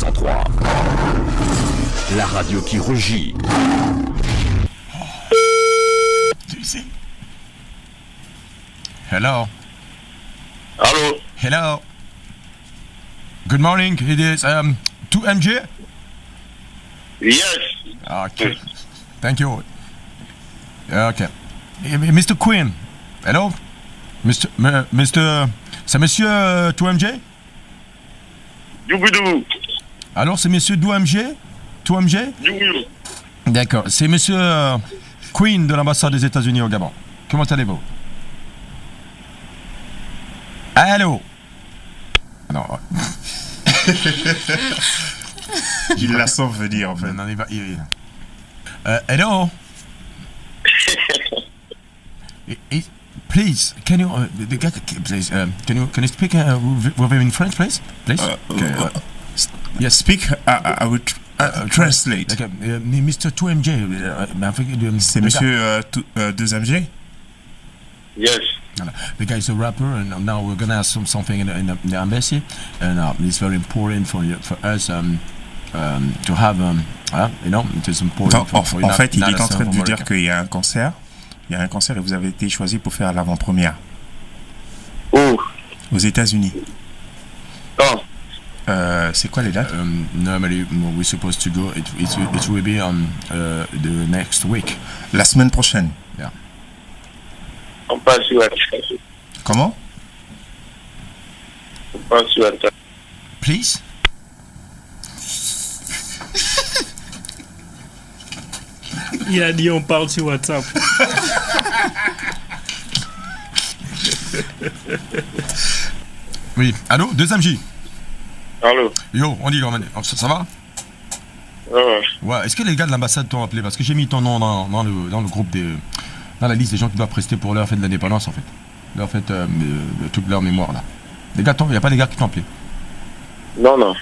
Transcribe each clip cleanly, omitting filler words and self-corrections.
103. La radio qui rugit. Tu sais. Hello. Hello. Hello. Good morning. It is 2MG. Yes. Okay. Thank you. Okay. Mr. Queen. Hello. Mr. C'est monsieur 2MJ? Djougou. Alors c'est monsieur 2MG? 2MG? Djougou. D'accord. C'est monsieur Queen de l'ambassade des États-Unis au Gabon. Comment allez-vous? Allô? Non. Il la sent venir en fait. Non, hello? Please, can you can you speak with him in French, please? Please. Yes, speak. I will translate. Okay, Mr. 2MJ. C'est Monsieur 2MJ. Yes. The guy is a rapper, and now we're gonna ask him something in the embassy, and it's very important for us to have you know, it is important. En fait, il est en train de vous dire qu'il y a un concert. Il y a un concert et vous avez été choisi pour faire l'avant-première. Où? Aux États-Unis. Oh. C'est quoi les dates? Normally, we're supposed to go. It will be on the next week. La semaine prochaine. Yeah. On passe sur WhatsApp. Comment? On passe sur WhatsApp. Please. Il a dit on parle sur WhatsApp. Oui. Allô, 2MJ. Allô. Yo, on dit comment? Ça va? Ouais. Est-ce que les gars de l'ambassade t'ont appelé? Parce que j'ai mis ton nom dans le groupe dans la liste des gens qui doivent prester pour leur fête de l'indépendance en fait. Leur fête de toute leur mémoire là. Les gars, il n'y a pas des gars qui t'ont appelé? Non.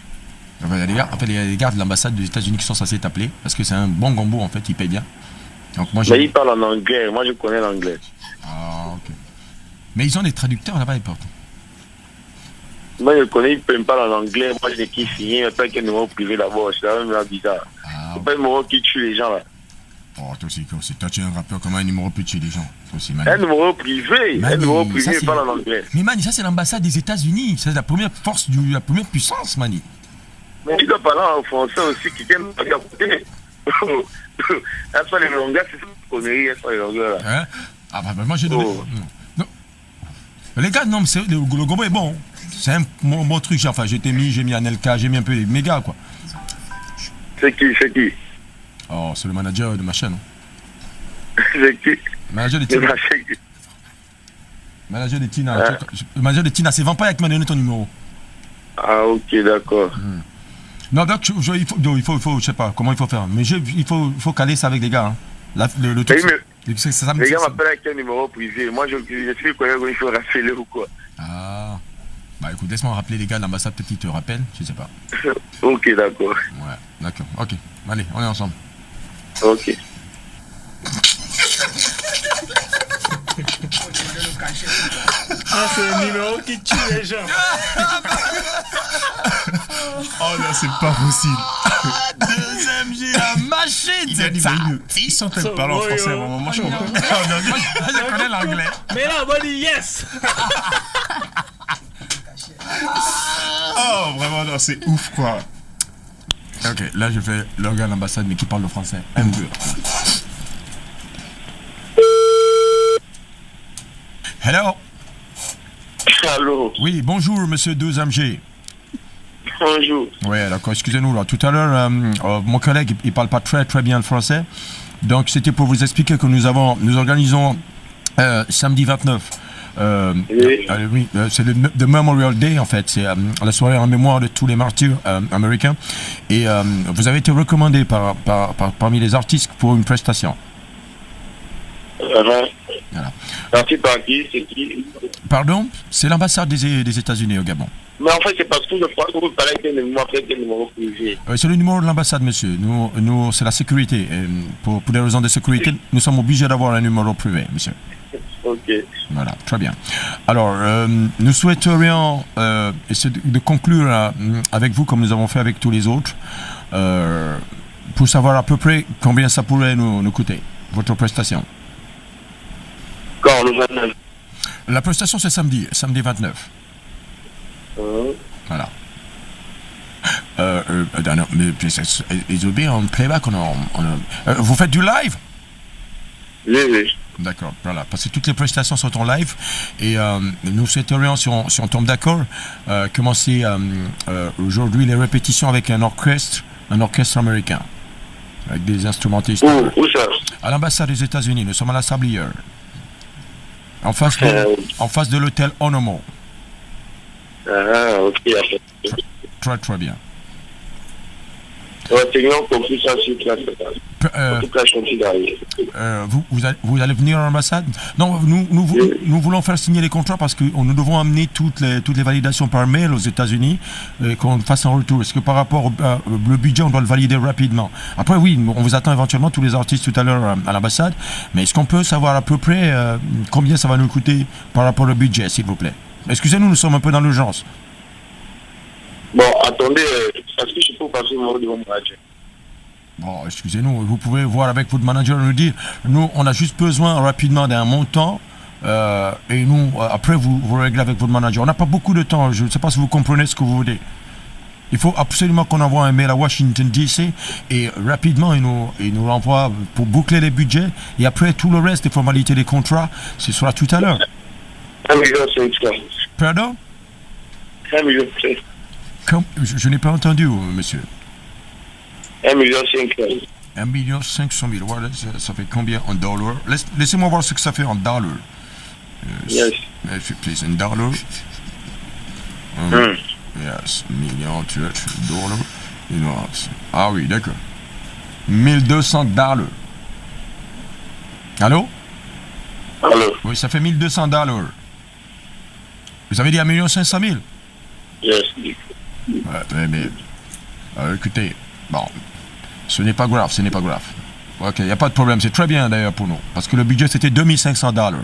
Il y a des gars de l'ambassade des États-Unis qui sont censés t'appeler parce que c'est un bon gombo en fait, ils payent bien. Donc moi Mais ils parlent en anglais, moi je connais l'anglais. Ah ok. Mais ils ont des traducteurs là-bas, ils portent. Moi je connais, ils parlent en anglais, moi j'ai qui signé, mais pas qu'un numéro privé d'abord, c'est quand même bizarre. C'est pas un numéro qui tue les gens là. Oh toi aussi, toi tu es un rappeur, comment un numéro peut tuer les gens? Un numéro privé, Mani, un numéro privé, il parle en anglais. Mais Mani, ça c'est l'ambassade des États-Unis, c'est la première force, la première puissance, Mani. Mais tu dois parler en français aussi, quelqu'un ne peut pas écouter. Elles sont les longueurs, c'est une connerie, elles sont les longueurs là. Hein? Ah bah moi j'ai donné. Non. Les gars, non, mais le gombo est bon. C'est un bon truc, enfin j'ai mis Anelka, j'ai mis un peu les mégas quoi. C'est qui? Oh, c'est le manager de ma chaîne. C'est qui? Manager de Tina. Manager de Tina. Hein? Le manager de Tina, c'est Vampire qui m'a donné ton numéro. Ah ok, d'accord. Non, donc il faut, je sais pas comment il faut faire, mais il faut caler ça avec les gars. Hein. Le truc, les gars m'appellent avec un numéro privé. Moi, je suis quoi, il faut rappeler ou quoi. Ah. Bah écoute, laisse-moi rappeler les gars de l'ambassade, peut-être qu'ils te rappellent, je sais pas. Ok, d'accord. Ouais, d'accord. Ok. Allez, on est ensemble. Ok. Ah, c'est le numéro qui tue les gens. Oh non, c'est pas possible. 2MJ, la machine, Ils sont en train de parler en français. Moi, je comprends. Je connais l'anglais. Mais là, on dit yes. Oh, vraiment, non, c'est ouf, quoi. Ok, là, je fais le gars de l'ambassade, mais qui parle le français. Un peu. Hello. Allô. Oui, bonjour, monsieur 2MG. Bonjour. Oui, d'accord, excusez-nous. Là. Tout à l'heure, mon collègue, il parle pas très bien le français. Donc, c'était pour vous expliquer que nous organisons samedi 29. Oui, c'est le Memorial Day, en fait. C'est la soirée en mémoire de tous les martyrs américains. Et vous avez été recommandé parmi les artistes pour une prestation. Voilà. Parti par qui? C'est qui? Pardon? C'est l'ambassade des États-Unis au Gabon. Mais en fait, c'est parce que je crois que vous parlez avec un numéro privé. C'est le numéro de l'ambassade, monsieur. Nous c'est la sécurité. Pour des raisons de sécurité, nous sommes obligés d'avoir un numéro privé, monsieur. Ok, Ok. Voilà, très bien. Alors, nous souhaiterions essayer de conclure avec vous, comme nous avons fait avec tous les autres, pour savoir à peu près combien ça pourrait nous coûter, votre prestation. Quand le 29. La prestation, c'est samedi 29. Voilà. Non, mais ils ont bien en playback. Vous faites du live? Oui. D'accord, voilà. Parce que toutes les prestations sont en live et nous souhaiterions, si on tombe d'accord, commencer aujourd'hui les répétitions avec un orchestre américain, avec des instrumentistes. Où ça? À l'ambassade des États-Unis. Nous sommes à la Sablière, en face de l'hôtel Onomo. Ah, ok. Très très bien. Compris ça sur place. Vous allez venir à l'ambassade? Non, nous voulons faire signer les contrats parce que nous devons amener toutes les validations par mail aux États-Unis et qu'on fasse un retour. Est-ce que par rapport au budget, on doit le valider rapidement? Après, oui, on vous attend éventuellement tous les artistes tout à l'heure à l'ambassade, mais est-ce qu'on peut savoir à peu près combien ça va nous coûter par rapport au budget, s'il vous plaît? Excusez-nous, nous sommes un peu dans l'urgence. Bon, attendez, est-ce que je peux passer mon de mon manager? Bon, excusez-nous, vous pouvez voir avec votre manager et nous dire, nous, on a juste besoin rapidement d'un montant et nous, après, vous réglez avec votre manager. On n'a pas beaucoup de temps, je ne sais pas si vous comprenez ce que vous voulez. Il faut absolument qu'on envoie un mail à Washington DC et rapidement, il nous renvoie pour boucler les budgets et après, tout le reste des formalités des contrats, ce sera tout à l'heure. 1,5 million. Pardon? 1,5 million. Je n'ai pas entendu, monsieur. 1,5 million. 1,5 million. Voilà, ça fait combien en dollars? Laissez-moi voir ce que ça fait en dollars. Yes. Please, in dollars. Yes, million, dollars. Ah oui, d'accord. 1200 dollars. Allô? Allô? Oui, ça fait 1200 dollars. Vous avez dit 1,5 million? Yes. Ouais, mais écoutez, bon, ce n'est pas grave. Ok, il n'y a pas de problème, c'est très bien d'ailleurs pour nous, parce que le budget c'était 2500 dollars.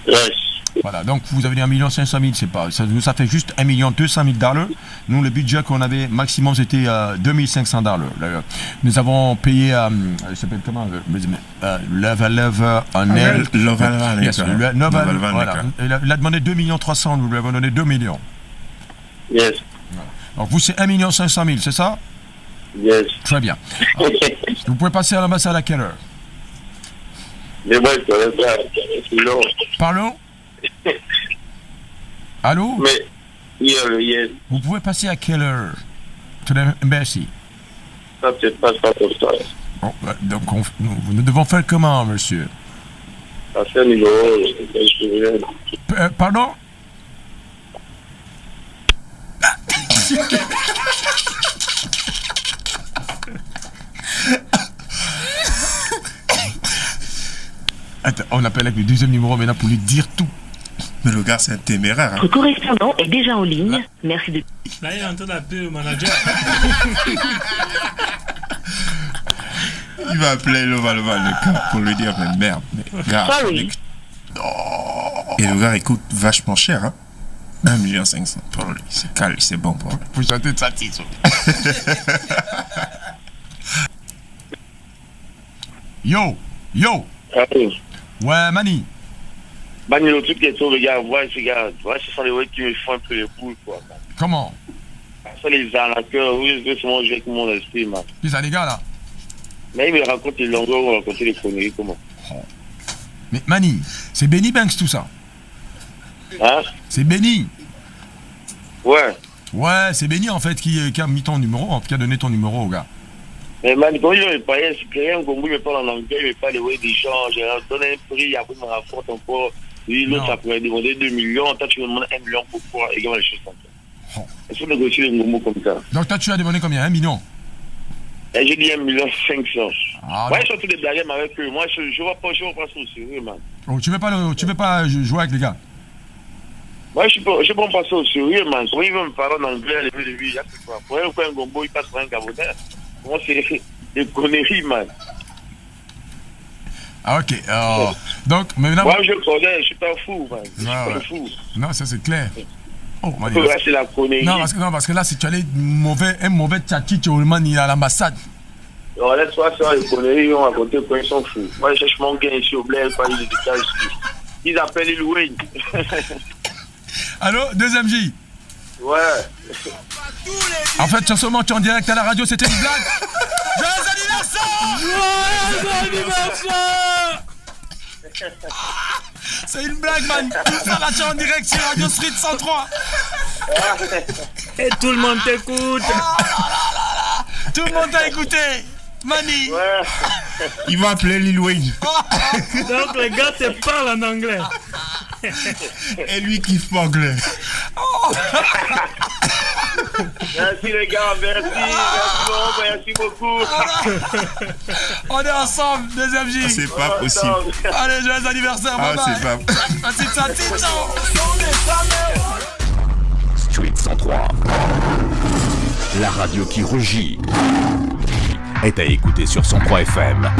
Yes. Voilà, donc vous avez dit 1,5 million, c'est pas, ça fait juste 1,2 million dollars. Nous, le budget qu'on avait maximum c'était 2500 dollars. D'ailleurs, nous avons payé, il s'appelle comment, Level Anel. Voilà. Il a demandé 2 300 000, nous lui avons donné 2 millions. Yes. Voilà. Donc vous, c'est 1,5 million, c'est ça? Yes. Très bien. Alors, vous pouvez passer à l'ambassade à quelle heure? Mais moi, c'est long. Pardon? Allô? Mais, yes. Vous pouvez passer à quelle heure? To the embassy. Ça, c'est pas ça comme ça. Bon, donc, nous devons faire comment, monsieur? Ça fait un numéro, je Pardon? Attends, on appelle avec le deuxième numéro maintenant pour lui dire tout. Mais le gars, c'est un téméraire. Votre correspondant est déjà en ligne. Merci de... Là, il est en train d'appeler le manager. Il va appeler le gars pour lui dire, mais merde. Mais, gars, Sorry. Et le gars, il coûte vachement cher, hein. 1,5 million pour lui. C'est calme, c'est bon pour lui. Vous chantez de ça, titre. Yo! Allô? Ouais, Mani. Mani, le truc est tout, les gars, ce sont les ouais qui me font un peu les boules, quoi. Comment? Ça, les arnaqueurs, oui, c'est mon jeu avec mon esprit, man. Puis ça, les gars, là. Mais ils me racontent les longueurs, ils me racontent les conneries, comment? Mais Mani, c'est Benny Banks, tout ça. Hein? C'est Benny. Ouais. Ouais, c'est Benny, en fait, qui a mis ton numéro, qui a donné ton numéro au gars. Mais man, quand il me parlait, c'est quelqu'un comme vous, il me parle en anglais, il me parle des gens, je donne un prix, après il me raconte encore. Oui, l'autre, ça pourrait demander 2 millions, toi tu me demandes 1 million pour pouvoir également les choses comme ça. Il faut négocier les mots comme ça. Donc toi, tu as demandé combien? 1 million? Et j'ai dit 1,5 million. Ah, moi, ils sont tous des blagues avec eux. Moi, je ne vois pas ça au sérieux, man. Oh, tu veux pas jouer avec les gars? Moi, je ne prends pas ça au sérieux, man. Comment ils veulent me parler en anglais, il y a quoi. Pour un gombo, il passe pour un Gabonais. Moi, c'est des conneries, man. Ah, ok. Donc, maintenant. Moi, je connais, je suis pas fou, man. Je suis Ah, pas ouais. fou. Non, ça c'est clair. Oh, Faut rester la connerie. non, parce que là, si tu allais un mauvais tchaki, tu aurais à l'ambassade. Non, laisse-moi faire les conneries, ils vont raconter quoi, ils sont fous. Moi, je cherche mon gain ici au bled, pas les détails ici. Ils appellent Lil Wayne. Allô, deuxième J. Ouais. En fait, chanson tu es en direct à la radio, c'était une blague. Joyeux anniversaire! C'est une blague, man. Tout ça là, tu es en direct sur Radio Street 103. Et tout le monde t'écoute. Tout le monde t'a écouté. Mani. Ouais. Il va appeler Lil Wayne. Donc les gars te parlent en anglais. Et lui kiffe pas anglais. Merci les gars, merci beaucoup. On est ensemble, deuxième J. C'est pas possible. Allez, joyeux anniversaire, Ah, bye c'est bye. pas. Street 103. La radio qui rugit. Est à écouter sur 103 FM.